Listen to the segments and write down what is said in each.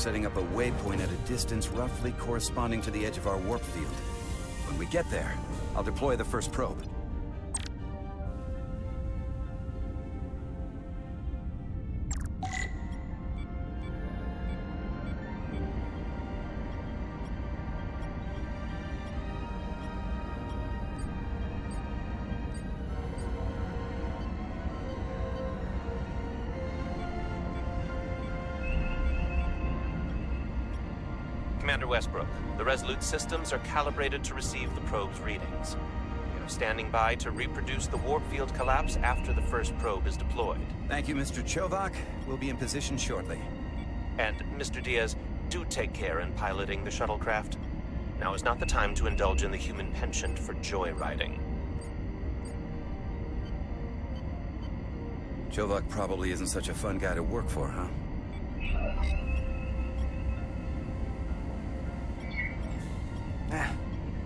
setting up a waypoint at a distance roughly corresponding to the edge of our warp field. When we get there, I'll deploy the first probe. Commander Westbrook, the Resolute systems are calibrated to receive the probe's readings. We are standing by to reproduce the warp field collapse after the first probe is deployed. Thank you, Mr. Chovak. We'll be in position shortly. And, Mr. Diaz, do take care in piloting the shuttlecraft. Now is not the time to indulge in the human penchant for joyriding. Chovak probably isn't such a fun guy to work for, huh?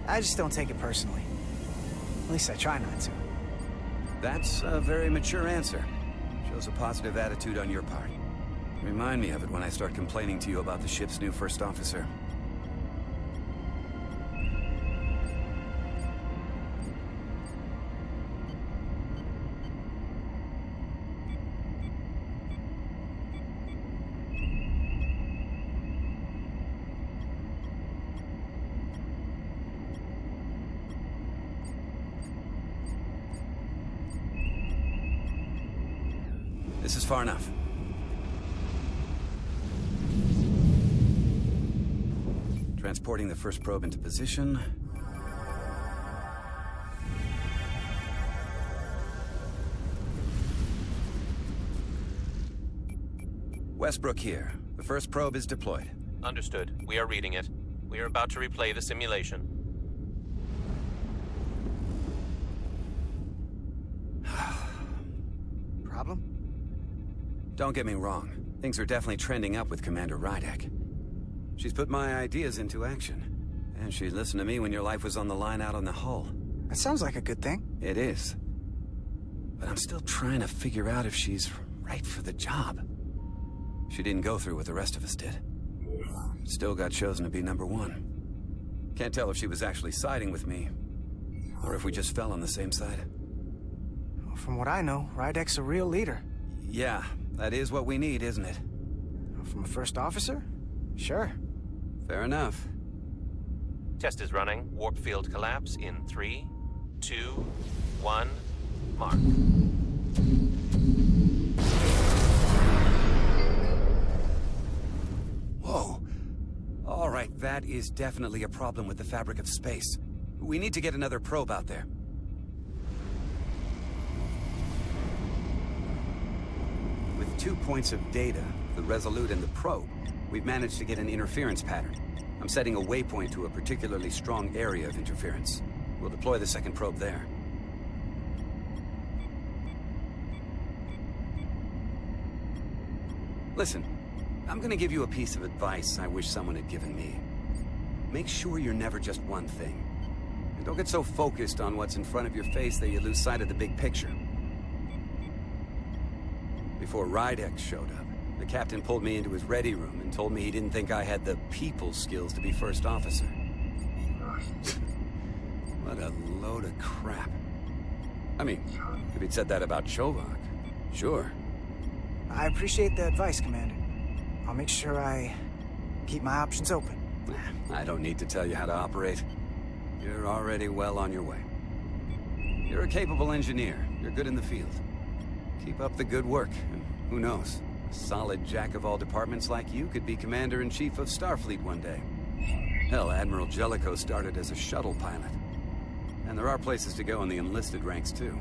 I just don't take it personally. At least I try not to. That's a very mature answer. Shows a positive attitude on your part. Remind me of it when I start complaining to you about the ship's new first officer. This is far enough. Transporting the first probe into position. Westbrook here. The first probe is deployed. Understood. We are reading it. We are about to replay the simulation. Problem? Don't get me wrong. Things are definitely trending up with Commander Rydek. She's put my ideas into action. And she listened to me when your life was on the line out on the hull. That sounds like a good thing. It is. But I'm still trying to figure out if she's right for the job. She didn't go through what the rest of us did. Still got chosen to be #1. Can't tell if she was actually siding with me, or if we just fell on the same side. From what I know, Rydek's a real leader. Yeah, that is what we need, isn't it? From a first officer? Sure. Fair enough. Test is running. Warp field collapse in 3, 2, 1, mark. Whoa. All right, that is definitely a problem with the fabric of space. We need to get another probe out there. With 2 points of data, the Resolute and the probe, we've managed to get an interference pattern. I'm setting a waypoint to a particularly strong area of interference. We'll deploy the second probe there. Listen, I'm gonna give you a piece of advice I wish someone had given me. Make sure you're never just one thing. And don't get so focused on what's in front of your face that you lose sight of the big picture. Before Rydek showed up, the captain pulled me into his ready room and told me he didn't think I had the people skills to be first officer. What a load of crap. I mean, if he'd said that about Chovak, sure. I appreciate the advice, Commander. I'll make sure I keep my options open. I don't need to tell you how to operate. You're already well on your way. You're a capable engineer. You're good in the field. Keep up the good work, and who knows? A solid jack of all departments like you could be Commander-in-Chief of Starfleet one day. Hell, Admiral Jellicoe started as a shuttle pilot. And there are places to go in the enlisted ranks, too.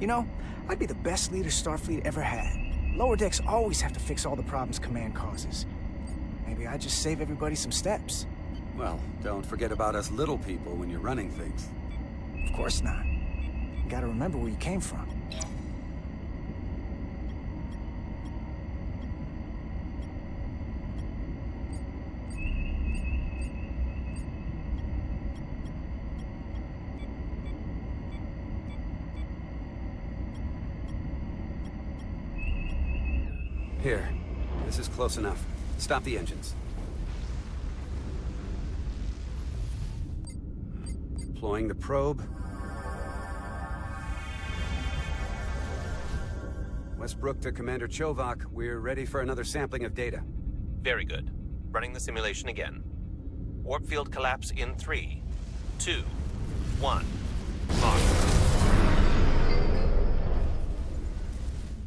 You know, I'd be the best leader Starfleet ever had. Lower decks always have to fix all the problems Command causes. Maybe I'd just save everybody some steps. Well, don't forget about us little people when you're running things. Of course not. You gotta remember where you came from. Here, this is close enough. Stop the engines. Deploying the probe. Westbrook to Commander Chovak. We're ready for another sampling of data. Very good. Running the simulation again. Warp field collapse in 3, 2, 1. Mark.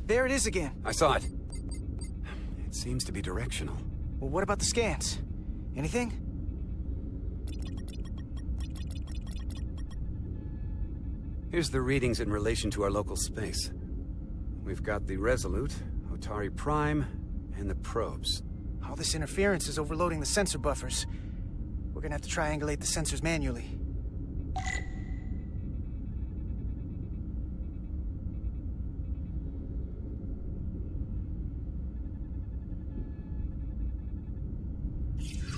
There it is again. I saw it. It seems to be directional. Well, what about the scans? Anything? Here's the readings in relation to our local space. We've got the Resolute, Otari Prime, and the probes. All this interference is overloading the sensor buffers. We're gonna have to triangulate the sensors manually.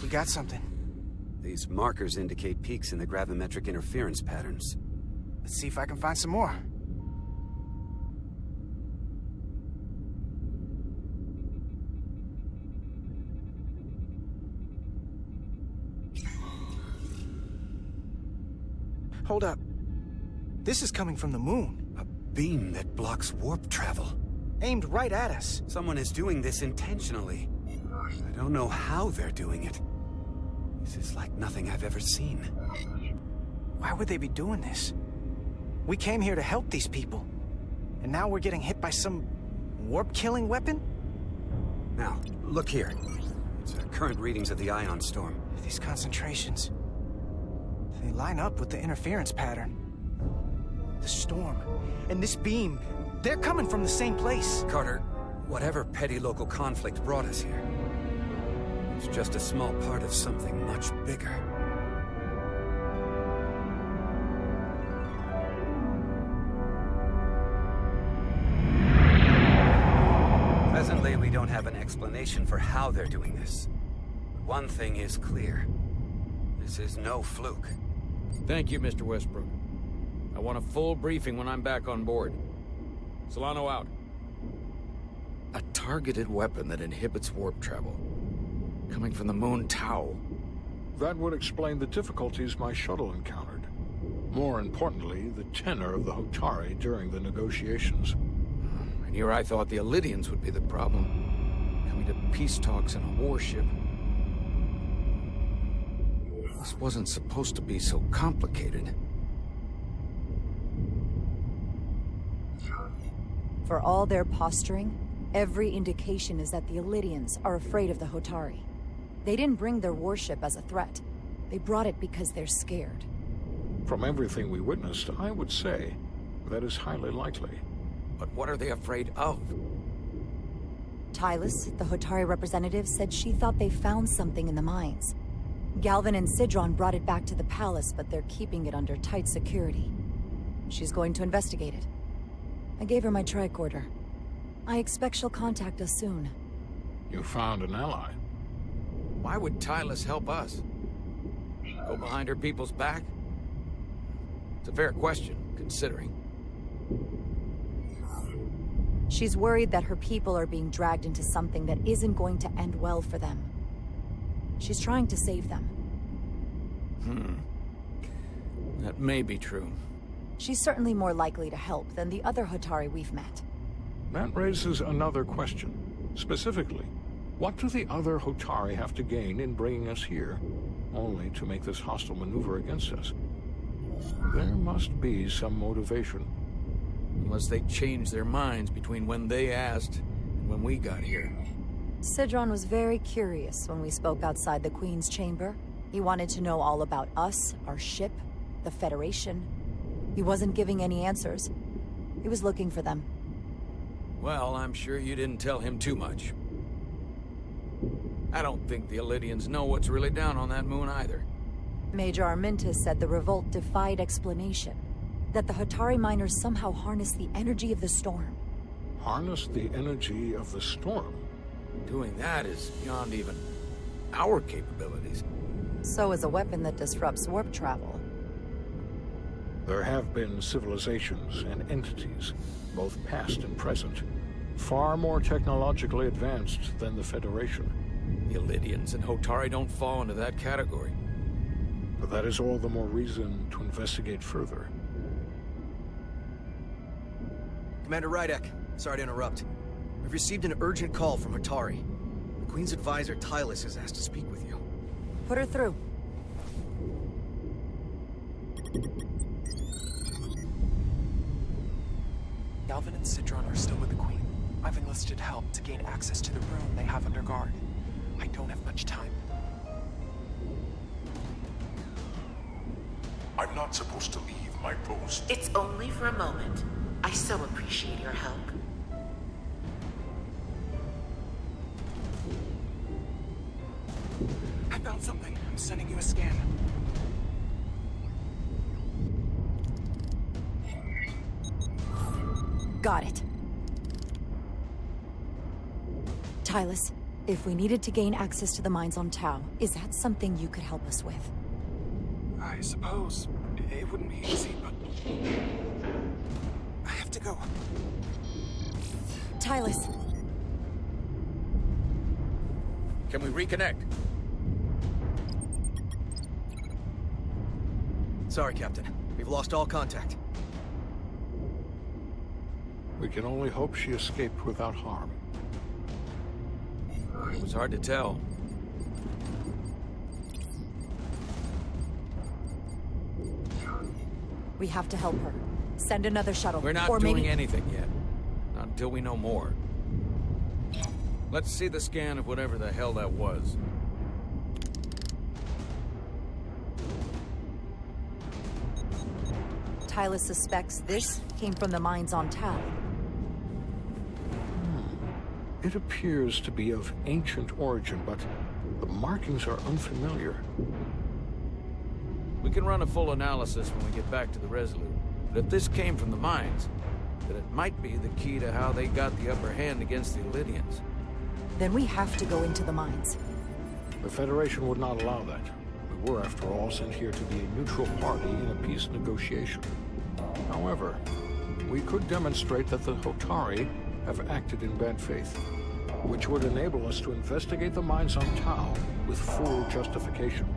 We got something. These markers indicate peaks in the gravimetric interference patterns. Let's see if I can find some more. Hold up. This is coming from the moon. A beam that blocks warp travel. Aimed right at us. Someone is doing this intentionally. I don't know how they're doing it. This is like nothing I've ever seen. Why would they be doing this? We came here to help these people. And now we're getting hit by some warp-killing weapon? Now, look here. It's current readings of the ion storm. These concentrations... they line up with the interference pattern. The storm and this beam, they're coming from the same place. Carter, whatever petty local conflict brought us here, it's just a small part of something much bigger. Presently, we don't have an explanation for how they're doing this. One thing is clear. This is no fluke. Thank you, Mr. Westbrook. I want a full briefing when I'm back on board. Solano out. A targeted weapon that inhibits warp travel. Coming from the moon Tau. That would explain the difficulties my shuttle encountered. More importantly, the tenor of the Hotari during the negotiations. And here I thought the Illidians would be the problem. Coming to peace talks in a warship. This wasn't supposed to be so complicated. For all their posturing, every indication is that the Illidians are afraid of the Hotari. They didn't bring their warship as a threat. They brought it because they're scared. From everything we witnessed, I would say that is highly likely. But what are they afraid of? Tylus, the Hotari representative, said she thought they found something in the mines. Galvin and Sidron brought it back to the palace, but they're keeping it under tight security. She's going to investigate it. I gave her my tricorder. I expect she'll contact us soon. You found an ally. Why would Tylus help us? Go behind her people's back? It's a fair question, considering. She's worried that her people are being dragged into something that isn't going to end well for them. She's trying to save them. That may be true. She's certainly more likely to help than the other Hotari we've met. That raises another question. Specifically, what do the other Hotari have to gain in bringing us here, only to make this hostile maneuver against us? There must be some motivation. Unless they changed their minds between when they asked and when we got here. Sidron was very curious when we spoke outside the Queen's chamber. He wanted to know all about us, our ship, the Federation. He wasn't giving any answers. He was looking for them. Well, I'm sure you didn't tell him too much. I don't think the Illidians know what's really down on that moon either. Major Armintas said the revolt defied explanation. That the Hotari miners somehow harness the energy of the storm. Harness the energy of the storm? Doing that is beyond even our capabilities. So is a weapon that disrupts warp travel. There have been civilizations and entities, both past and present, far more technologically advanced than the Federation. Illidians and Hotari don't fall into that category. But that is all the more reason to investigate further. Commander Rydek, sorry to interrupt. We've received an urgent call from Hotari. The Queen's advisor, Tylus, has asked to speak with you. Put her through. Galvin and Sidron are still with the Queen. I've enlisted help to gain access to the room they have under guard. I don't have much time. I'm not supposed to leave my post. It's only for a moment. I so appreciate your help. I found something. I'm sending you a scan. Got it. Tylus, if we needed to gain access to the mines on Tau, is that something you could help us with? I suppose it wouldn't be easy, but I have to go. Tylus. Can we reconnect? Sorry, Captain. We've lost all contact. We can only hope she escaped without harm. It was hard to tell. We have to help her. Send another shuttle. We're not or doing maybe... anything yet. Not until we know more. Let's see the scan of whatever the hell that was. Tylus suspects this came from the mines on Tau. It appears to be of ancient origin, but the markings are unfamiliar. We can run a full analysis when we get back to the Resolute. But if this came from the mines, then it might be the key to how they got the upper hand against the Illidians. Then we have to go into the mines. The Federation would not allow that. We were, after all, sent here to be a neutral party in a peace negotiation. However, we could demonstrate that the Hotari have acted in bad faith, which would enable us to investigate the mines on Tau with full justification.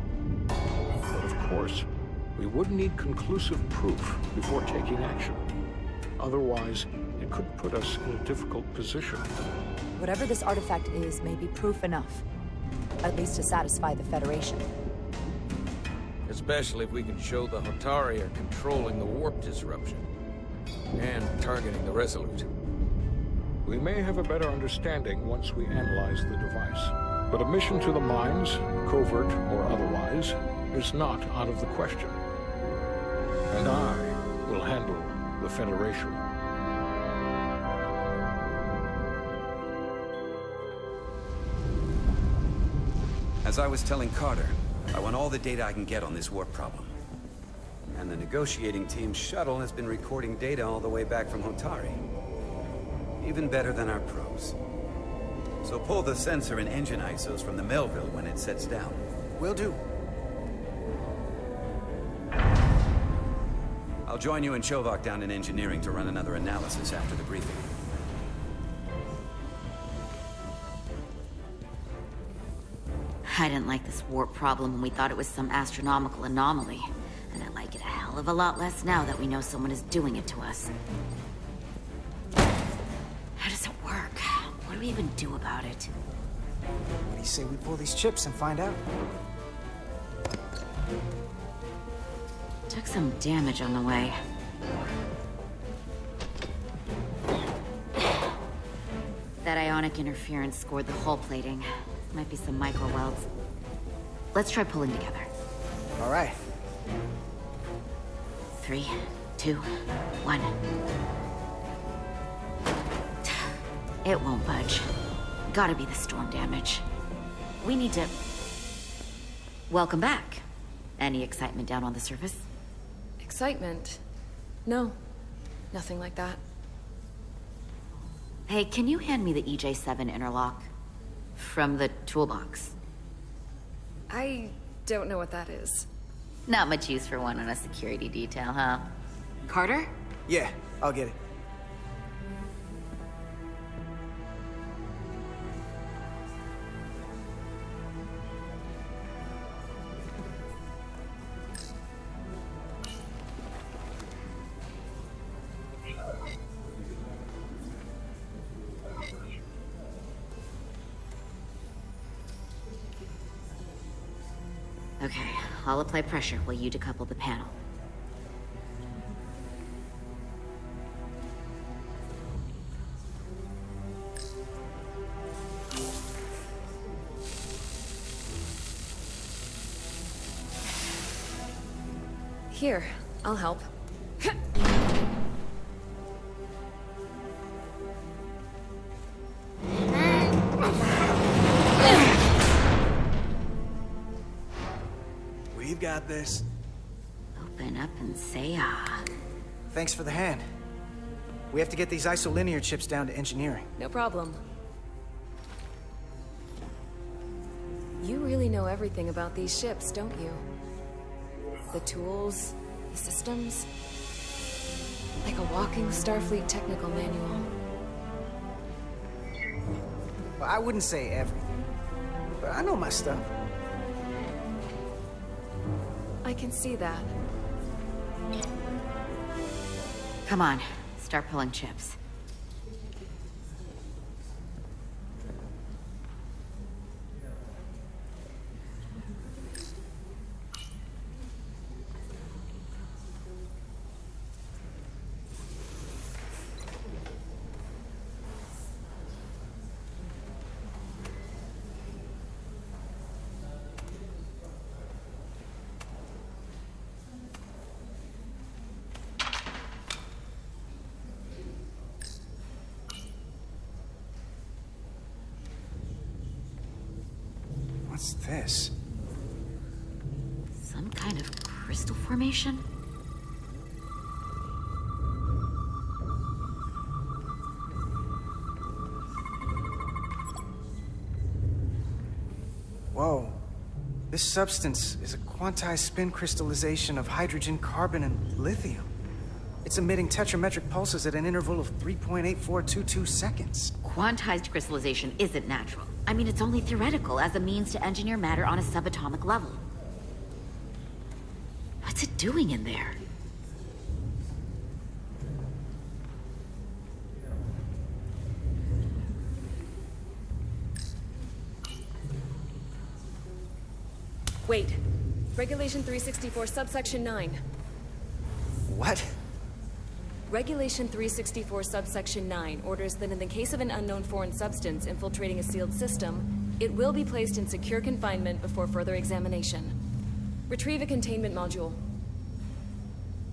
But of course, we would need conclusive proof before taking action. Otherwise, it could put us in a difficult position. Whatever this artifact is may be proof enough. At least to satisfy the Federation. Especially if we can show the Hotari are controlling the warp disruption. And targeting the Resolute. We may have a better understanding once we analyze the device. But a mission to the mines, covert or otherwise, is not out of the question. And I will handle the Federation. As I was telling Carter, I want all the data I can get on this warp problem. And the negotiating team's shuttle has been recording data all the way back from Hotari. Even better than our probes. So pull the sensor and engine ISOs from the Melville when it sets down. Will do. I'll join you and Shovak down in engineering to run another analysis after the briefing. I didn't like this warp problem when we thought it was some astronomical anomaly. And I like it a hell of a lot less now that we know someone is doing it to us. How does it work? What do we even do about it? What do you say we pull these chips and find out? Took some damage on the way. That ionic interference scored the hull plating. Might be some micro welds. Let's try pulling together. All right. 3, 2, 1. It won't budge. Gotta be the storm damage. We need to... Welcome back. Any excitement down on the surface? Excitement? No. Nothing like that. Hey, can you hand me the EJ7 interlock? From the toolbox. I don't know what that is. Not much use for one on a security detail, huh? Carter? Yeah, I'll get it. Okay, I'll apply pressure while you decouple the panel. Here, I'll help. We've got this. Open up and say ah. Thanks for the hand. We have to get these isolinear chips down to engineering. No problem. You really know everything about these ships, don't you? The tools, the systems. Like a walking Starfleet technical manual. Well, I wouldn't say everything, but I know my stuff. I can see that. Come on, start pulling chips. What's this? Some kind of crystal formation? Whoa. This substance is a quantized spin crystallization of hydrogen, carbon, and lithium. It's emitting tetrametric pulses at an interval of 3.8422 seconds. Quantized crystallization isn't natural. I mean, it's only theoretical as a means to engineer matter on a subatomic level. What's it doing in there? Wait. Regulation 364, subsection 9. What? Regulation 364, subsection 9 orders that in the case of an unknown foreign substance infiltrating a sealed system, it will be placed in secure confinement before further examination. Retrieve a containment module.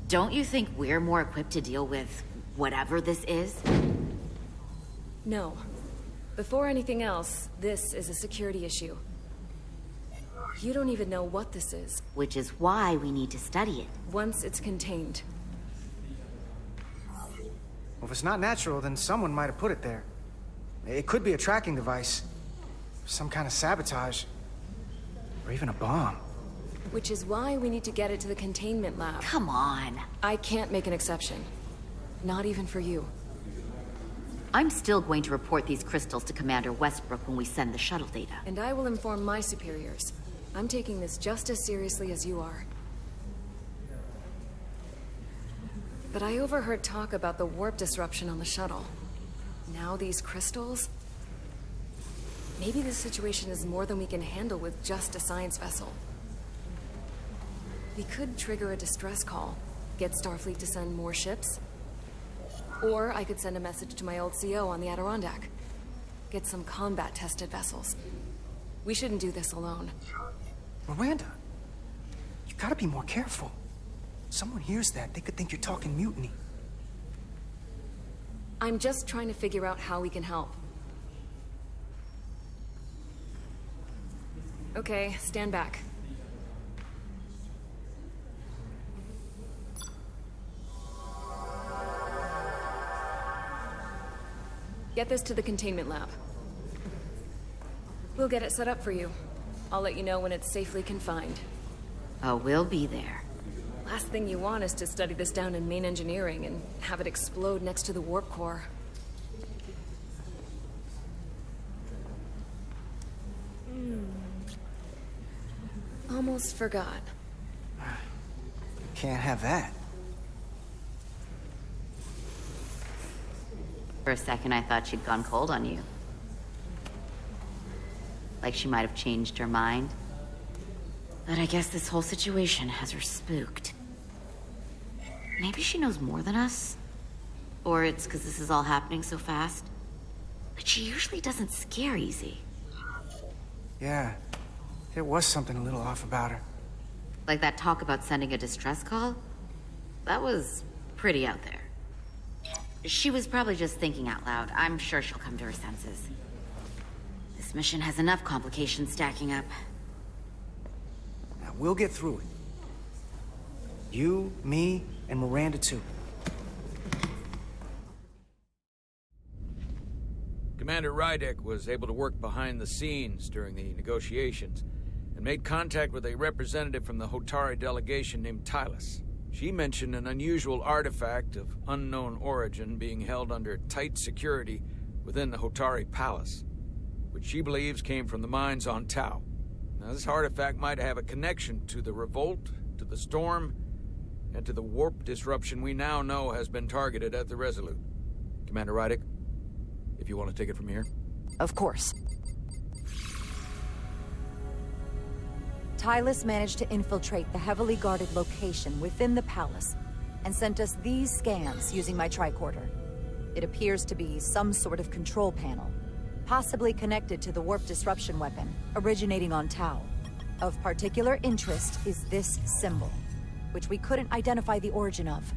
Don't you think we're more equipped to deal with whatever this is? No. Before anything else, this is a security issue. You don't even know what this is. Which is why we need to study it. Once it's contained. Well, if it's not natural, then someone might have put it there. It could be a tracking device. Some kind of sabotage. Or even a bomb. Which is why we need to get it to the containment lab. Come on. I can't make an exception. Not even for you. I'm still going to report these crystals to Commander Westbrook when we send the shuttle data. And I will inform my superiors. I'm taking this just as seriously as you are. But I overheard talk about the warp disruption on the shuttle. Now these crystals? Maybe this situation is more than we can handle with just a science vessel. We could trigger a distress call, get Starfleet to send more ships. Or I could send a message to my old CO on the Adirondack. Get some combat-tested vessels. We shouldn't do this alone. Miranda, you gotta be more careful. Someone hears that, they could think you're talking mutiny. I'm just trying to figure out how we can help. Okay, stand back. Get this to the containment lab. We'll get it set up for you. I'll let you know when it's safely confined. Oh, we'll be there. Last thing you want is to study this down in main engineering and have it explode next to the warp core. Almost forgot. Can't have that. For a second, I thought she'd gone cold on you. Like she might have changed her mind. But I guess this whole situation has her spooked. Maybe she knows more than us? Or it's because this is all happening so fast? But she usually doesn't scare easy. Yeah, there was something a little off about her. Like that talk about sending a distress call? That was pretty out there. She was probably just thinking out loud. I'm sure she'll come to her senses. This mission has enough complications stacking up. Now, we'll get through it. You, me, and Miranda too. Commander Rydek was able to work behind the scenes during the negotiations and made contact with a representative from the Hotari delegation named Tylus. She mentioned an unusual artifact of unknown origin being held under tight security within the Hotari Palace, which she believes came from the mines on Tau. Now, this artifact might have a connection to the revolt, to the storm, and to the warp disruption we now know has been targeted at the Resolute. Commander Rydek, if you want to take it from here. Of course. Tylus managed to infiltrate the heavily guarded location within the palace and sent us these scans using my tricorder. It appears to be some sort of control panel, possibly connected to the warp disruption weapon originating on Tau. Of particular interest is this symbol, which we couldn't identify the origin of.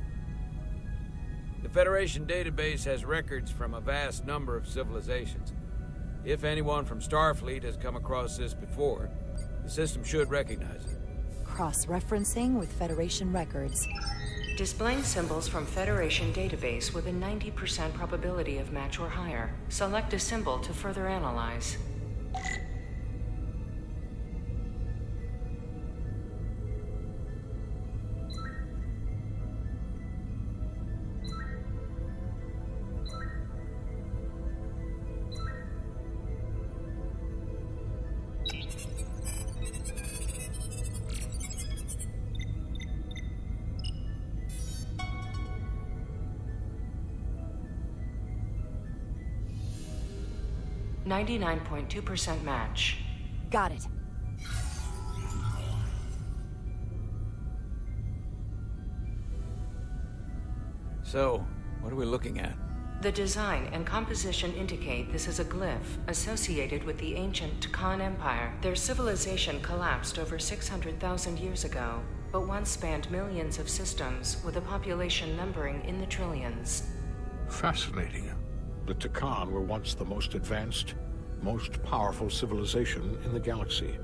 The Federation database has records from a vast number of civilizations. If anyone from Starfleet has come across this before, the system should recognize it. Cross-referencing with Federation records. Displaying symbols from Federation database with a 90% probability of match or higher. Select a symbol to further analyze. .2% match. Got it. So, what are we looking at? The design and composition indicate this is a glyph associated with the ancient Tkon Empire. Their civilization collapsed over 600,000 years ago, but once spanned millions of systems with a population numbering in the trillions. Fascinating. The Tkon were once the most advanced, most powerful civilization in the galaxy.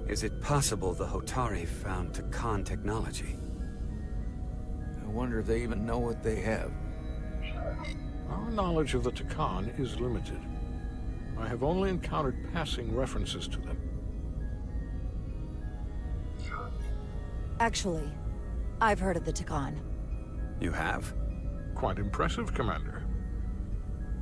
Is it possible the Hotari found Tkon technology? I wonder if they even know what they have. Our knowledge of the Tkon is limited. I have only encountered passing references to them. Actually, I've heard of the Tkon. You have? Quite impressive, Commander.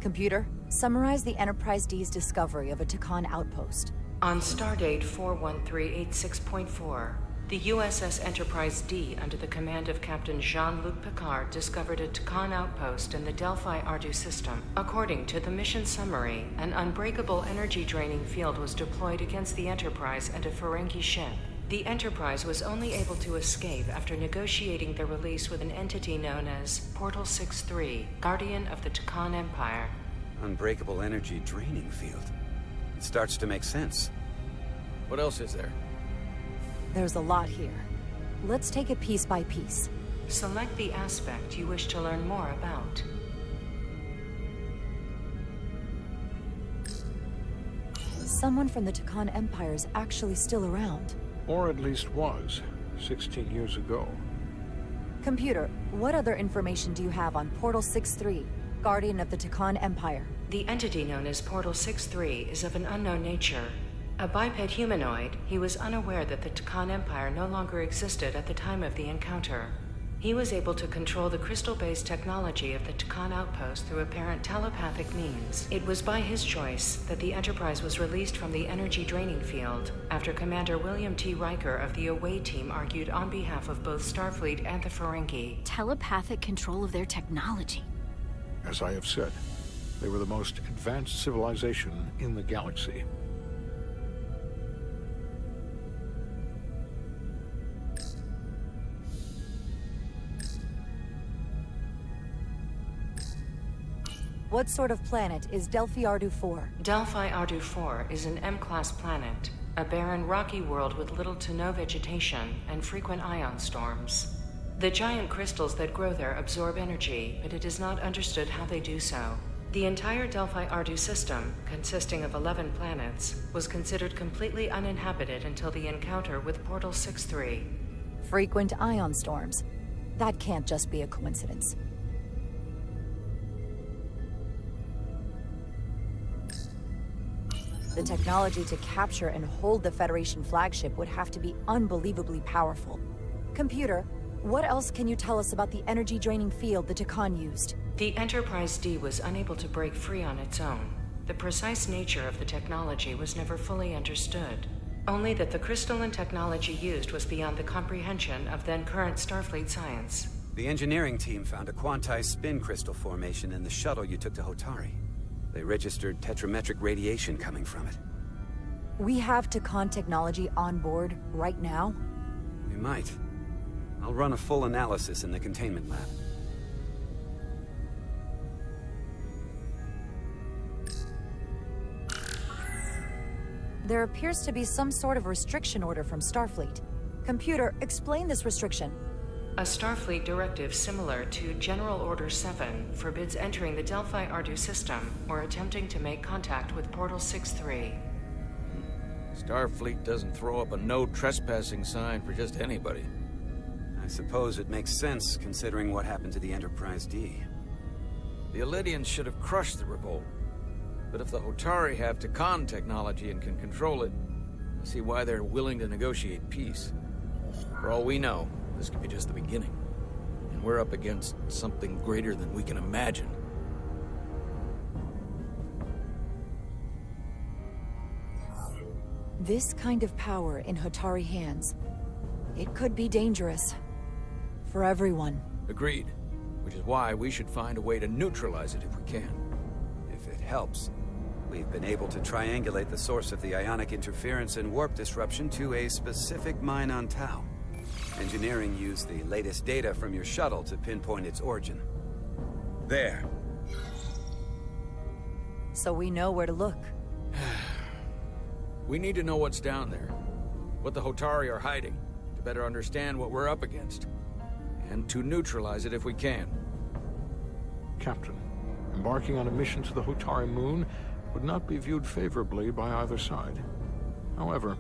Computer, summarize the Enterprise D's discovery of a Tkon outpost. On Stardate 41386.4, the USS Enterprise D, under the command of Captain Jean-Luc Picard, discovered a Tkon outpost in the Delphi Ardu system. According to the mission summary, an unbreakable energy-draining field was deployed against the Enterprise and a Ferengi ship. The Enterprise was only able to escape after negotiating their release with an entity known as Portal 6-3, Guardian of the Tkon Empire. Unbreakable energy draining field. It starts to make sense. What else is there? There's a lot here. Let's take it piece by piece. Select the aspect you wish to learn more about. Someone from the Tkon Empire is actually still around. Or at least was, 16 years ago. Computer, what other information do you have on Portal 6-3, Guardian of the Tkon Empire? The entity known as Portal 6-3 is of an unknown nature. A biped humanoid, he was unaware that the Tkon Empire no longer existed at the time of the encounter. He was able to control the crystal-based technology of the Tkon outpost through apparent telepathic means. It was by his choice that the Enterprise was released from the energy-draining field after Commander William T. Riker of the Away Team argued on behalf of both Starfleet and the Ferengi. Telepathic control of their technology. As I have said, they were the most advanced civilization in the galaxy. What sort of planet is Delphi Ardu 4? Delphi Ardu 4 is an M-class planet, a barren rocky world with little to no vegetation and frequent ion storms. The giant crystals that grow there absorb energy, but it is not understood how they do so. The entire Delphi Ardu system, consisting of 11 planets, was considered completely uninhabited until the encounter with Portal 6-3. Frequent ion storms. That can't just be a coincidence. The technology to capture and hold the Federation flagship would have to be unbelievably powerful. Computer, what else can you tell us about the energy-draining field the Takan used? The Enterprise D was unable to break free on its own. The precise nature of the technology was never fully understood. Only that the crystalline technology used was beyond the comprehension of then-current Starfleet science. The engineering team found a quantized spin crystal formation in the shuttle you took to Hotari. They registered tetrametric radiation coming from it. We have Takan technology on board right now? We might. I'll run a full analysis in the containment lab. There appears to be some sort of restriction order from Starfleet. Computer, explain this restriction. A Starfleet directive similar to General Order 7 forbids entering the Delphi Ardu system or attempting to make contact with Portal 6-3. Starfleet doesn't throw up a no trespassing sign for just anybody. I suppose it makes sense, considering what happened to the Enterprise D. The Elydians should have crushed the revolt. But if the Hotari have Takan technology and can control it, I see why they're willing to negotiate peace. For all we know, this could be just the beginning. And we're up against something greater than we can imagine. This kind of power in Hotari hands, it could be dangerous. For everyone. Agreed. Which is why we should find a way to neutralize it if we can. If it helps. We've been able to triangulate the source of the ionic interference and warp disruption to a specific mine on Tau. Engineering used the latest data from your shuttle to pinpoint its origin. There. So we know where to look. We need to know what's down there. What the Hotari are hiding, to better understand what we're up against. And to neutralize it if we can. Captain, embarking on a mission to the Hotari moon would not be viewed favorably by either side. However,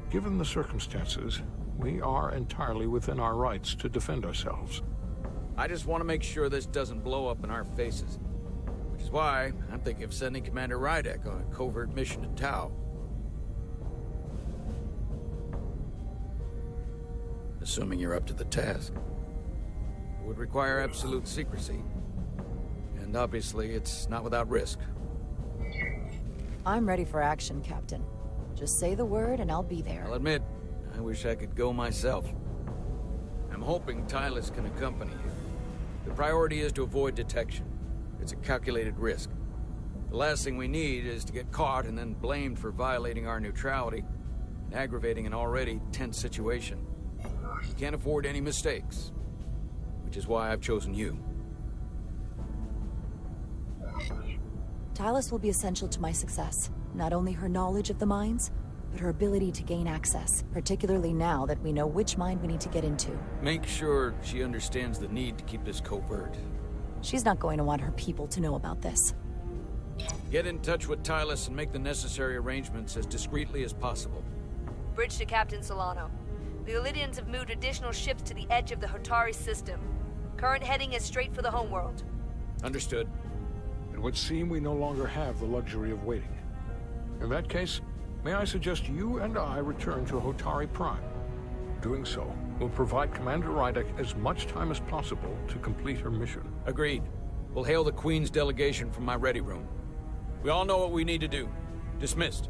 given the circumstances, we are entirely within our rights to defend ourselves. I just want to make sure this doesn't blow up in our faces. Which is why I'm thinking of sending Commander Rydek on a covert mission to Tau. Assuming you're up to the task. It would require absolute secrecy. And obviously, it's not without risk. I'm ready for action, Captain. Just say the word and I'll be there. I'll admit, I wish I could go myself. I'm hoping Tylus can accompany you. The priority is to avoid detection. It's a calculated risk. The last thing we need is to get caught and then blamed for violating our neutrality and aggravating an already tense situation. We can't afford any mistakes, which is why I've chosen you. Tylus will be essential to my success. Not only her knowledge of the mines, but her ability to gain access, particularly now that we know which mine we need to get into. Make sure she understands the need to keep this covert. She's not going to want her people to know about this. Get in touch with Tylus and make the necessary arrangements as discreetly as possible. Bridge to Captain Solano. The Elydians have moved additional ships to the edge of the Hotari system. Current heading is straight for the homeworld. Understood. It would seem we no longer have the luxury of waiting. In that case, may I suggest you and I return to Hotari Prime? Doing so will provide Commander Rydek as much time as possible to complete her mission. Agreed. We'll hail the Queen's delegation from my ready room. We all know what we need to do. Dismissed.